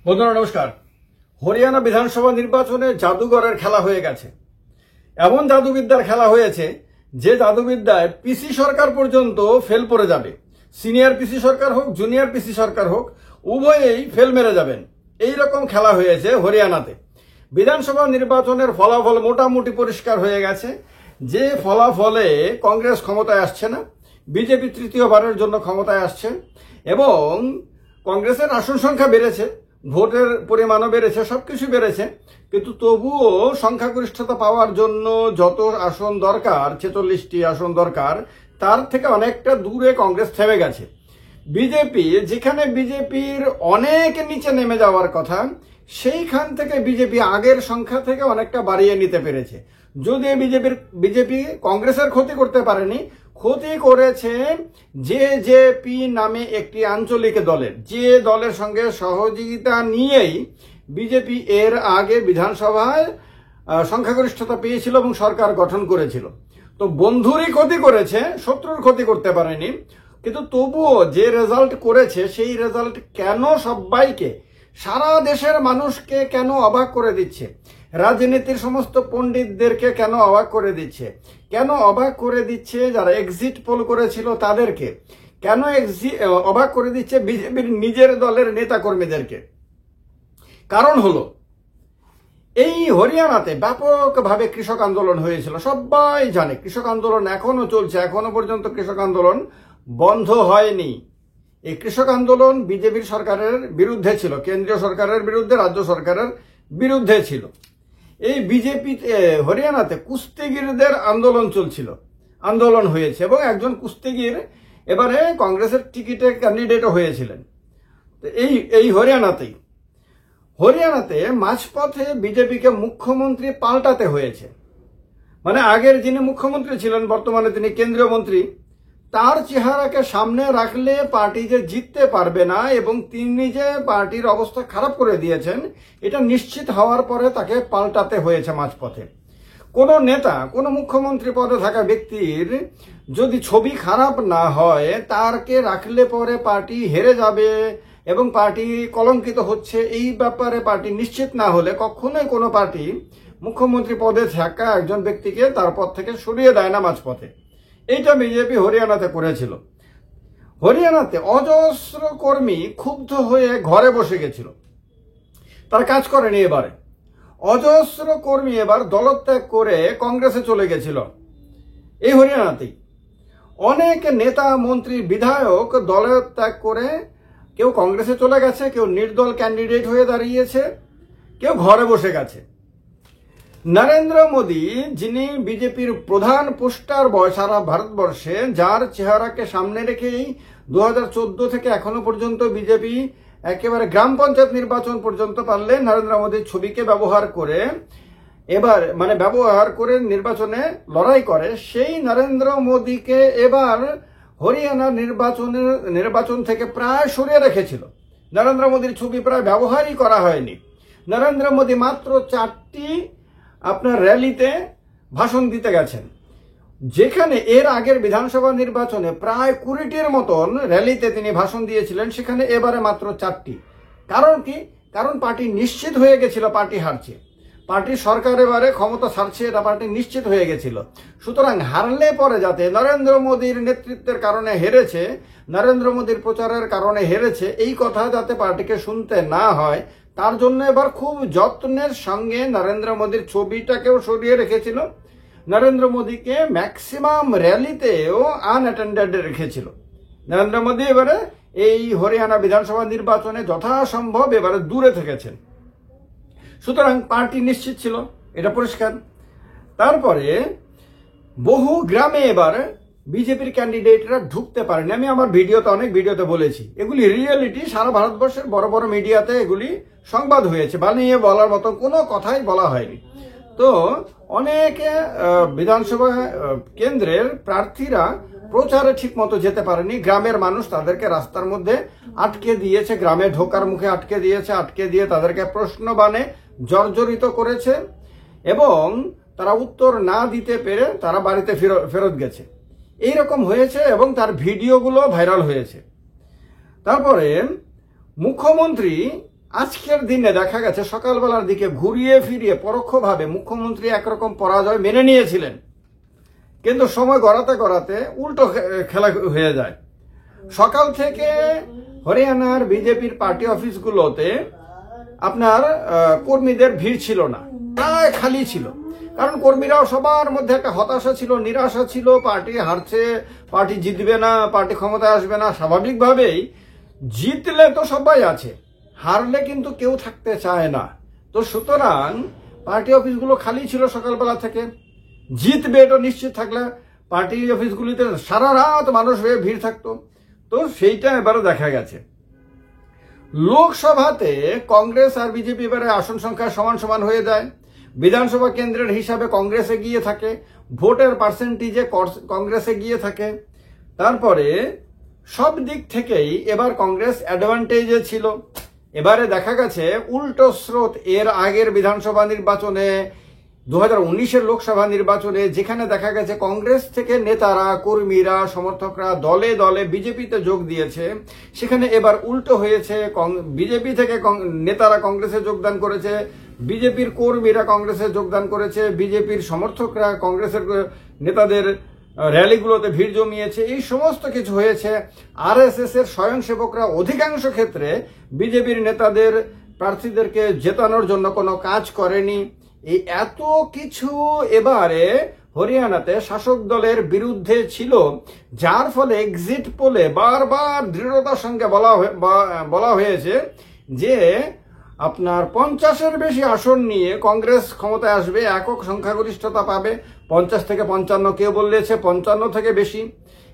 বন্ধুরা নমস্কার। হরিয়ানা বিধানসভা নির্বাচনে জাদুঘরের খেলা হয়ে গেছে। এমন জাদুবিদ্যার খেলা হয়েছে যে জাদুবিদ্যায় পিসি সরকার পর্যন্ত ফেল পড়ে যাবে। সিনিয়র পিসি সরকার হোক, জুনিয়র পিসি সরকার হোক, উভয়েই ফেল মেরে যাবেন। এই রকম খেলা হয়েছে হরিয়ানাতে। বিধানসভা নির্বাচনের ফলাফল মোটামুটি পরিষ্কার হয়ে গেছে। যে ফলাফলে কংগ্রেস ক্ষমতায় আসছে না, বিজেপি তৃতীয়বারের জন্য ক্ষমতায় আসছে এবং কংগ্রেসের আসন সংখ্যা বেড়েছে, ভোটের পরিমাণও বেড়েছে, সবকিছু বেড়েছে। কিন্তু তবুও সংখ্যাগরিষ্ঠতা পাওয়ার জন্য যত আসন দরকার, 46টি আসন দরকার, তার থেকে অনেকটা দূরে কংগ্রেস থেমে গেছে। বিজেপি, যেখানে বিজেপির অনেক নিচে নেমে যাওয়ার কথা, সেইখান থেকে বিজেপি আগের সংখ্যা থেকে অনেকটা বাড়িয়ে নিতে পেরেছে। যদি বিজেপি কংগ্রেসের ক্ষতি করতে পারেনি, ক্ষতি করেছে জেজেপি নামে একটি আঞ্চলিক দলের, যে দলের সঙ্গে সহযোগিতা নিয়েই বিজেপি এর আগে বিধানসভায় সংখ্যাগরিষ্ঠতা পেয়েছিল এবং সরকার গঠন করেছিল। তো বন্ধুরই ক্ষতি করেছে, শত্রুর ক্ষতি করতে পারেনি। কিন্তু তবুও যে রেজাল্ট করেছে, সেই রেজাল্ট কেন সবাইকে, সারা দেশের মানুষকে কেন অবাক করে দিচ্ছে, রাজনীতির সমস্ত পণ্ডিতদেরকে কেন অবাক করে দিচ্ছে, কেন অবাক করে দিচ্ছে যারা এক্সিট পোল করেছিল তাদেরকে, কেন অবাক করে দিচ্ছে বিজেপির নিজের দলের নেতা কর্মীদেরকে? কারণ হলো, এই হরিয়ানাতে ব্যাপকভাবে কৃষক আন্দোলন হয়েছিল। সবাই জানে কৃষক আন্দোলন এখনো চলছে, এখনো পর্যন্ত কৃষক আন্দোলন বন্ধ হয়নি। এই কৃষক আন্দোলন বিজেপির সরকারের বিরুদ্ধে ছিল, কেন্দ্রীয় সরকারের বিরুদ্ধে, রাজ্য সরকারের বিরুদ্ধে ছিল। এই বিজেপি হরিয়ানাতে কুস্তিগিরদের আন্দোলন চলছিল, আন্দোলন হয়েছে এবং একজন কুস্তিগির এবারে কংগ্রেসের টিকিটে ক্যান্ডিডেটও হয়েছিলেন। এই হরিয়ানাতে মাঝপথে বিজেপিকে মুখ্যমন্ত্রী পাল্টাতে হয়েছে। মানে আগের যিনি মুখ্যমন্ত্রী ছিলেন, বর্তমানে তিনি কেন্দ্রীয় মন্ত্রী, তার চেহারাকে সামনে রাখলে পার্টি যে জিততে পারবে না এবং তিনি যে পার্টির অবস্থা খারাপ করে দিয়েছেন, এটা নিশ্চিত হওয়ার পরে তাকে পাল্টাতে হয়েছে মাঝপথে। কোন নেতা, কোন মুখ্যমন্ত্রী পদে থাকা ব্যক্তির যদি ছবি খারাপ না হয়, তারকে রাখলে পরে পার্টি হেরে যাবে এবং পার্টি কলঙ্কিত হচ্ছে, এই ব্যাপারে পার্টি নিশ্চিত না হলে কখনোই কোনো পার্টি মুখ্যমন্ত্রী পদে থাকা একজন ব্যক্তিকে তার পদ থেকে সরিয়ে দেয় না মাঝপথে। এইটা বিজেপি হরিয়ানাতে করেছিল। হরিয়ানাতে অজস্র কর্মী ক্ষুব্ধ হয়ে ঘরে বসে গেছিল, তার কাজ করেনি। এবারে অজস্র কর্মী এবার দলত্যাগ করে কংগ্রেসে চলে গেছিল। এই হরিয়ানাতেই অনেক নেতা, মন্ত্রী, বিধায়ক দলত্যাগ করে কেউ কংগ্রেসে চলে গেছে, কেউ নির্দল ক্যান্ডিডেট হয়ে দাঁড়িয়েছে, কেউ ঘরে বসে গেছে। নরেন্দ্র মোদী, যিনি বিজেপির প্রধান পোস্টার বয় সারা ভারতবর্ষে, যার চেহারাকে সামনে রেখেই 2014 থেকে এখনো পর্যন্ত বিজেপি একেবারে গ্রাম পঞ্চায়েত নির্বাচন পর্যন্ত পারলে নরেন্দ্র মোদীর ছবিকে ব্যবহার করে নির্বাচনে লড়াই করে, সেই নরেন্দ্র মোদীকে এবার হরিয়ানা নির্বাচন থেকে প্রায় সরিয়ে রেখেছিল। নরেন্দ্র মোদীর ছবি প্রায় ব্যবহারই করা হয়নি। নরেন্দ্র মোদী মাত্র 4টি র্যালিতে ভাষণ দিতে গেছেন, যেখানে এর আগের বিধানসভা নির্বাচনে প্রায় 20টির মতন র্যালিতে তিনি ভাষণ দিয়েছিলেন, সেখানে এবারে মাত্র 4টি। কারণ কি? কারণ পার্টি নিশ্চিত হয়ে গেছিল পার্টি হারছে, পার্টির সরকার এবারে ক্ষমতা ছাড়ছে, এটা পার্টি নিশ্চিত হয়ে গেছিল। সুতরাং হারলে পরে যাতে নরেন্দ্র মোদীর নেতৃত্বের কারণে হেরেছে, নরেন্দ্র মোদীর প্রচারের কারণে হেরেছে, এই কথা যাতে পার্টিকে শুনতে না হয়, তার জন্য এবার খুব যত্নের সঙ্গে নরেন্দ্র মোদীর ছবিটাকেও সরিয়ে রেখেছিল। নরেন্দ্র মোদীকে ম্যাক্সিমাম র্যালিতেও আনঅ্যাটেন্ডেড রেখেছিল। নরেন্দ্র মোদী এবারে এই হরিয়ানা বিধানসভা নির্বাচনে যথাসম্ভব এবারে দূরে থেকেছেন। সুতরাং পার্টি নিশ্চিত ছিল, এটা পরিষ্কার। তারপরে বহু গ্রামে এবার বিজেপির ক্যান্ডিডেটরা ঢুকতে পারেনি। আমি আমার অনেক ভিডিওতে বলেছি, এগুলি রিয়েলিটি। সারা ভারতবর্ষের বড় বড় মিডিয়াতে এগুলি সংবাদ হয়েছে, বানিয়ে বলার মতো কোনো কথাই বলা হয়নি। তো অনেক বিধানসভা কেন্দ্রের প্রার্থীরা প্রচারে ঠিক মতো যেতে পারেনি। গ্রামের মানুষ তাদেরকে রাস্তার মধ্যে আটকে দিয়েছে, গ্রামে ঢোকার মুখে আটকে দিয়ে তাদেরকে প্রশ্ন বানে জর্জরিত করেছে এবং তারা উত্তর না দিতে পেরে তারা বাড়িতে ফেরত গেছে। এইরকম হয়েছে এবং তার ভিডিওগুলো ভাইরাল হয়েছে। তারপরে মুখ্যমন্ত্রী আজকের দিনে দেখা গেছে সকালবেলার দিকে ঘুরিয়ে ফিরিয়ে পরোক্ষভাবে মুখ্যমন্ত্রী একরকম পরাজয় মেনে নিয়েছিলেন, কিন্তু সময় গড়াতে গড়াতে উল্টো খেলা হয়ে যায়। সকাল থেকে হরিয়ানার বিজেপির পার্টি অফিসগুলোতে আপনার কর্মীদের ভিড় ছিল না, প্রায় খালি ছিল। কারণ কর্মীরাও সবার মধ্যে একটা হতাশা ছিল, নিরাশা ছিল, পার্টি হারছে, পার্টি জিতবে না, পার্টি ক্ষমতায় আসবে না। স্বাভাবিকভাবেই জিতলে তো সবাই আছে, হারলে কিন্তু কেউ থাকতে চায় না। তো সুতরাং পার্টি অফিসগুলো খালি ছিল সকালবেলা থেকে। জিতবে এটা নিশ্চিত থাকলে পার্টি অফিসগুলিতে সারা রাত মানুষ হয়ে ভিড় থাকতো। তো সেইটা এবারে দেখা গেছে। লোকসভাতে কংগ্রেস আর বিজেপি এবারে আসন সংখ্যা সমান সমান হয়ে যায়। বিধানসভা কেন্দ্রের হিসাবে কংগ্রেস এগিয়ে থাকে, ভোটের পার্সেন্টেজে কংগ্রেস এগিয়ে থাকে। তারপরে সব দিক থেকেই এবার কংগ্রেস অ্যাডভান্টেজে ছিল। এবারে দেখা গেছে উল্টো স্রোত। এর আগের বিধানসভা নির্বাচনে 2019-এর লোকসভা নির্বাচনে যেখানে দেখা গেছে কংগ্রেস থেকে নেতারা, কর্মীরা, সমর্থকরা দলে দলে বিজেপিতে যোগ দিয়েছে, সেখানে এবার উল্টো হয়েছে। বিজেপি থেকে নেতারা কংগ্রেসে যোগদান করেছে, বিজেপির কর্মীরা কংগ্রেসে যোগদান করেছে, বিজেপির সমর্থকরা কংগ্রেসের নেতাদের র্যালিগুলোতে ভিড় জমিয়েছে। এই সমস্ত কিছু হয়েছে। আরএসএস এর স্বয়ংসেবকরা অধিকাংশ ক্ষেত্রে বিজেপির নেতাদের, প্রার্থীদেরকে জেতানোর জন্য কোনো কাজ করেনি। এই এত কিছু এবারে হরিয়ানাতে শাসক দলের বিরুদ্ধে ছিল, যার ফলে এক্সিট পোলে বারবার দৃঢ়তার সঙ্গে বলা হয়েছে যে আপনার 50-এর বেশি আসন নিয়ে কংগ্রেস ক্ষমতায় আসবে, একক সংখ্যাগরিষ্ঠতা পাবে। 50 থেকে 55, কেউ বলেছে 55 থেকে বেশি,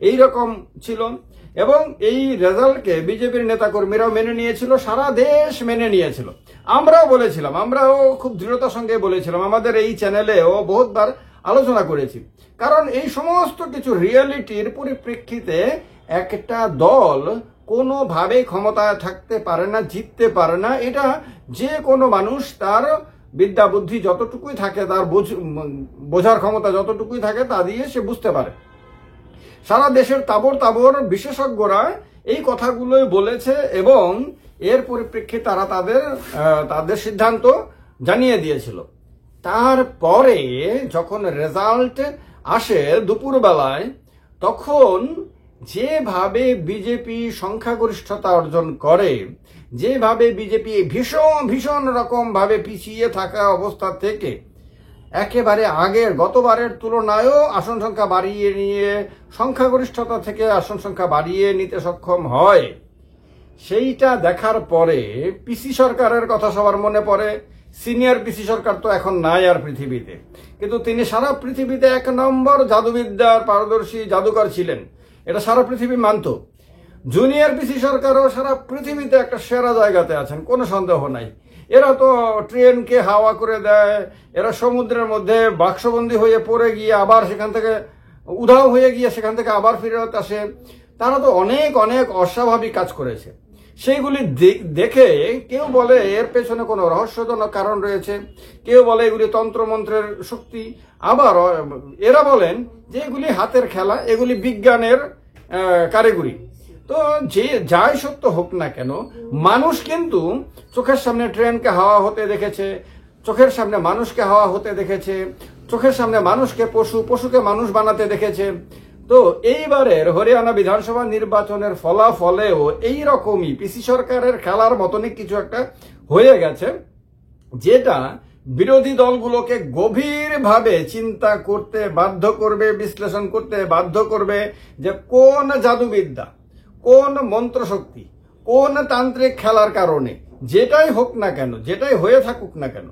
এই রকম ছিল। এবং এই রেজাল্টকে বিজেপির নেতাকর্মীরাও মেনে নিয়েছিল, সারা দেশ মেনে নিয়েছিল। আমরাও বলেছিলাম, আমরাও খুব দৃঢ়তার সঙ্গে বলেছিলাম, আমাদের এই চ্যানেলেও বহুতবার আলোচনা করেছি। কারণ এই সমস্ত কিছু রিয়েলিটির পরিপ্রেক্ষিতে একটা দল কোনোভাবেই ক্ষমতায় থাকতে পারে না, জিততে পারে না। এটা যে কোনো মানুষ তার বিদ্যা বুদ্ধি যতটুকুই থাকে, তার বোঝার ক্ষমতা যতটুকুই থাকে, তা দিয়ে সে বুঝতে পারে। সারা দেশের তাবর তাবর বিশেষজ্ঞরা এই কথাগুলোই বলেছে এবং এর পরিপ্রেক্ষিতে তারা তাদের সিদ্ধান্ত জানিয়ে দিয়েছিল। তারপরে যখন রেজাল্ট আসে দুপুরবেলায়, তখন যেভাবে বিজেপি সংখ্যাগরিষ্ঠতা অর্জন করে, যেভাবে বিজেপি ভীষণ রকম ভাবে পিছিয়ে থাকা অবস্থা থেকে একেবারে আগের গতবারের তুলনায়ও আসন সংখ্যা বাড়িয়ে নিয়ে, সংখ্যাগরিষ্ঠতা থেকে আসন সংখ্যা বাড়িয়ে নিতে সক্ষম হয়, সেইটা দেখার পরে পিসি সরকারের কথা সবার মনে পড়ে। সিনিয়র পিসি সরকার তো এখন নাই আর পৃথিবীতে, কিন্তু তিনি সারা পৃথিবীতে 1 নম্বর জাদুবিদ্যার পারদর্শী জাদুকর ছিলেন, এটা সারা পৃথিবী মানত। জুনিয়র পিসি সরকারও সারা পৃথিবীতে একটা সেরা জায়গাতে আছেন, কোনো সন্দেহ নাই। এরা তো ট্রেনকে হাওয়া করে দেয়, এরা সমুদ্রের মধ্যে বাক্সবন্দী হয়ে পড়ে গিয়ে আবার সেখান থেকে উধাও হয়ে গিয়ে সেখান থেকে আবার ফেরত আসে। তারা তো অনেক অনেক অস্বাভাবিক কাজ করেছে। সেইগুলি দেখে কেউ বলে এর পেছনে কোনো রহস্যজনক কারণ রয়েছে, কেউ বলে এগুলি তন্ত্রমন্ত্রের শক্তি, আবার এরা বলেন যে এগুলি হাতের খেলা, এগুলি বিজ্ঞানের কারিগরি। তো যে যাই সত্য হোক না কেন, মানুষ কিন্তু চোখের সামনে ট্রেনকে হাওয়া হতে দেখেছে, চোখের সামনে মানুষকে হাওয়া হতে দেখেছে, চোখের সামনে মানুষকে পশু, পশুকে মানুষ বানাতে দেখেছে। তো এইবারের হরিয়ানা বিধানসভা নির্বাচনের ফলাফলেও এইরকমই পিসি সরকারের খেলার মতনই কিছু একটা হয়ে গেছে, যেটা বিরোধী দলগুলোকে গভীরভাবে চিন্তা করতে বাধ্য করবে, বিশ্লেষণ করতে বাধ্য করবে যে কোন জাদুবিদ্যা, কোন মন্ত্রশক্তি, কোন তান্ত্রিক খেলার কারণে, যেটাই হোক না কেন, যেটাই হয়ে থাকুক না কেন,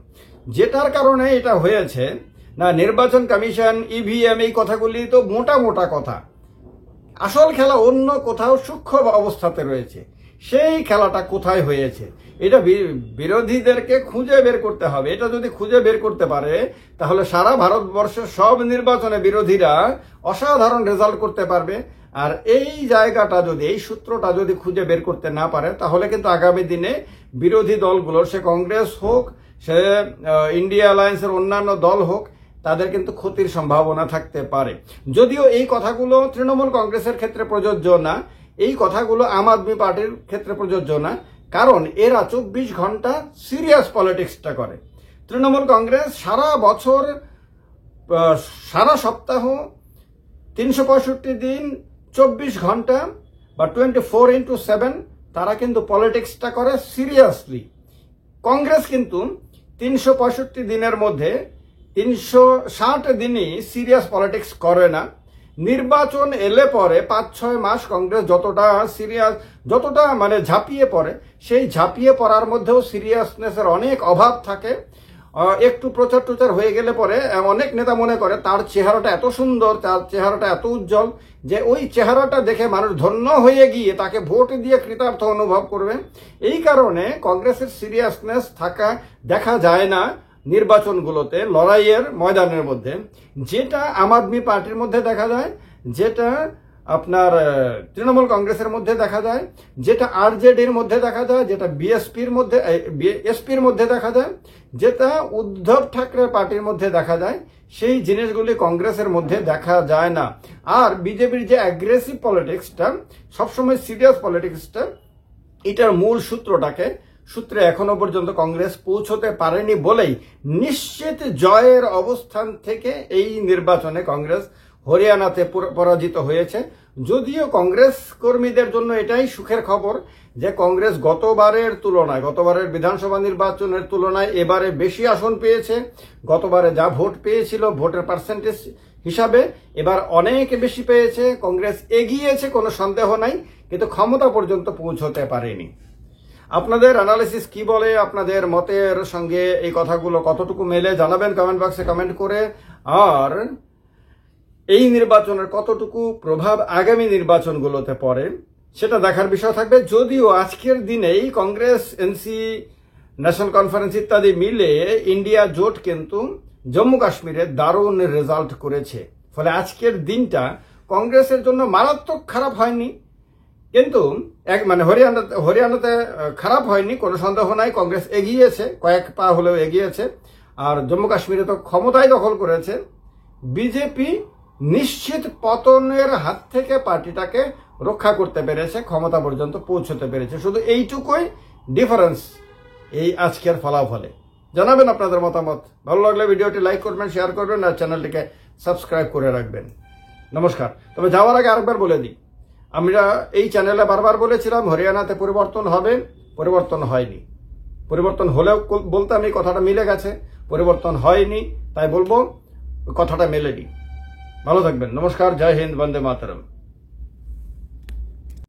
যেটার কারণে এটা হয়েছে না, নির্বাচন কমিশন, ইভিএম, এই কথাগুলি তো মোটা মোটা কথা। আসল খেলা অন্য কোথাও সূক্ষ্ম অবস্থাতে রয়েছে। সেই খেলাটা কোথায় হয়েছে এটা বিরোধীদেরকে খুঁজে বের করতে হবে। এটা যদি খুঁজে বের করতে পারে, তাহলে সারা ভারতবর্ষের সব নির্বাচনে বিরোধীরা অসাধারণ রেজাল্ট করতে পারবে। আর এই জায়গাটা যদি, এই সূত্রটা যদি খুঁজে বের করতে না পারে, তাহলে কিন্তু আগামী দিনে বিরোধী দলগুলোর, সে কংগ্রেস হোক, সে ইন্ডিয়া অ্যালায়েন্সের অন্যান্য দল হোক, তাদের কিন্তু ক্ষতির সম্ভাবনা থাকতে পারে। যদিও এই কথাগুলো তৃণমূল কংগ্রেসের ক্ষেত্রে প্রযোজ্য না, এই কথাগুলো আম আদমি পার্টির ক্ষেত্রে প্রযোজ্য না, কারণ এরা 24 ঘন্টা সিরিয়াস পলিটিক্সটা করে। তৃণমূল কংগ্রেস সারা বছর, সারা সপ্তাহ, 365 দিন, 24 ঘন্টা বা 24x7 তারা কিন্তু পলিটিক্সটা করে সিরিয়াসলি। কংগ্রেস কিন্তু 365 দিনের মধ্যে 360 দিনই সিরিয়াস পলিটিক্স করে না। নির্বাচন এলে পরে 5-6 মাস কংগ্রেস যতটা সিরিয়াস, যতটা মানে ঝাঁপিয়ে পড়ে, সেই ঝাঁপিয়ে পড়ার মধ্যেও সিরিয়াসনেসের অনেক অভাব থাকে। একটু প্রচার টচার হয়ে গেলে পরে অনেক নেতা মনে করে তার চেহারাটা এত সুন্দর, তার চেহারাটা এত উজ্জ্বল যে ওই চেহারাটা দেখে মানুষ ধন্য হয়ে গিয়ে তাকে ভোট দিয়ে কৃতার্থ অনুভব করবে। এই কারণে কংগ্রেসের সিরিয়াসনেস দেখা যায় না নির্বাচনগুলোতে, লড়াইয়ের ময়দানের মধ্যে। যেটা আম আদমি পার্টির মধ্যে দেখা যায়, যেটা আপনার তৃণমূল কংগ্রেসের মধ্যে দেখা যায়, যেটা আরজেডির মধ্যে দেখা যায়, যেটা এসপির মধ্যে দেখা যায়, যেটা উদ্ধব ঠাকরে পার্টির মধ্যে দেখা যায়, সেই জিনিসগুলি কংগ্রেসের মধ্যে দেখা যায় না। আর বিজেপির যে অ্যাগ্রেসিভ পলিটিক্সটা, সবসময় সিরিয়াস পলিটিক্সটা, এটার মূল সূত্রে এখনো পর্যন্ত কংগ্রেস পৌঁছতে পারেনি বলেই নিশ্চিত জয়ের অবস্থান থেকে এই নির্বাচনে কংগ্রেস হরিয়ানাতে পরাজিত হয়েছে। যদিও কংগ্রেস কর্মীদের জন্য এটাই সুখের খবর যে কংগ্রেস গতবারের বিধানসভা নির্বাচনের তুলনায় এবারে বেশি আসন পেয়েছে। গতবারে যা ভোট পেয়েছিল, ভোটের পার্সেন্টেজ হিসাবে এবার অনেক বেশি পেয়েছে। কংগ্রেস এগিয়েছে, কোনো সন্দেহ নাই, কিন্তু ক্ষমতা পর্যন্ত পৌঁছতে পারেনি। আপনাদের অ্যানালিসিস কি বলে? আপনাদের মতের সঙ্গে এই কথাগুলো কতটুকু মেলে জানাবেন কমেন্ট বক্সে কমেন্ট করে। আর এই নির্বাচনের কতটুকু প্রভাব আগামী নির্বাচনগুলোতে পড়ে সেটা দেখার বিষয় থাকবে। যদিও আজকের দিনেই কংগ্রেস, এনসি, ন্যাশনাল কনফারেন্স ইত্যাদি মিলে ইন্ডিয়া জোট কিন্তু জম্মু কাশ্মীরে দারুণ রেজাল্ট করেছে। ফলে আজকের দিনটা কংগ্রেসের জন্য মারাত্মক খারাপ হয়নি, কিন্তু হরিয়ানাতে খারাপ হয়নি, কোনো সন্দেহ নাই। কংগ্রেস এগিয়েছে, কয়েক পা হলেও এগিয়েছে। আর জম্মু কাশ্মীরে তো ক্ষমতাই দখল করেছে। বিজেপি নিশ্চিত পতনের হাত থেকে পার্টিটাকে রক্ষা করতে পেরেছে, ক্ষমতা পর্যন্ত পৌঁছতে পেরেছে। শুধু এইটুকুই ডিফারেন্স এই আজকের ফলাফলে। জানাবেন আপনাদের মতামত। ভালো লাগলে ভিডিওটি লাইক করবেন, শেয়ার করবেন আর চ্যানেলটিকে সাবস্ক্রাইব করে রাখবেন। নমস্কার। তবে যাওয়ার আগে আরেকবার বলে দিই, আমরা এই চ্যানেলে বারবার বলেছিলাম হরিয়ানাতে পরিবর্তন হবে, পরিবর্তন হয়নি। পরিবর্তন হলেও বলতাম এই কথাটা মিলে গেছে, পরিবর্তন হয়নি, তাই বলবো কথাটা মেলেনি। ভালো থাকবেন। নমস্কার। জয় হিন্দ। বন্দে মাতরম।